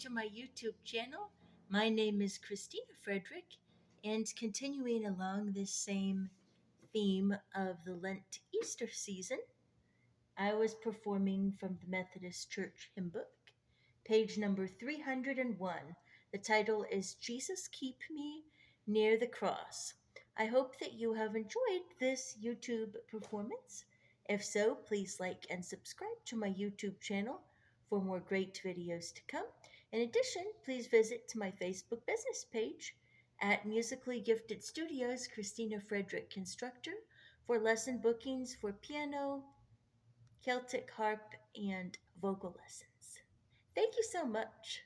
to my YouTube channel. My name is Christina Frederick, and continuing along this same theme of the Lent Easter season, I was performing from the Methodist Church hymn book, page number 301. The title is Jesus Keep Me Near the Cross. I hope that you have enjoyed this YouTube performance. If so, please like and subscribe to my YouTube channel for more great videos to come. In addition, please visit my Facebook business page at Musically Gifted Studios Christina Frederick Instructor for lesson bookings for piano, Celtic harp, and vocal lessons. Thank you so much.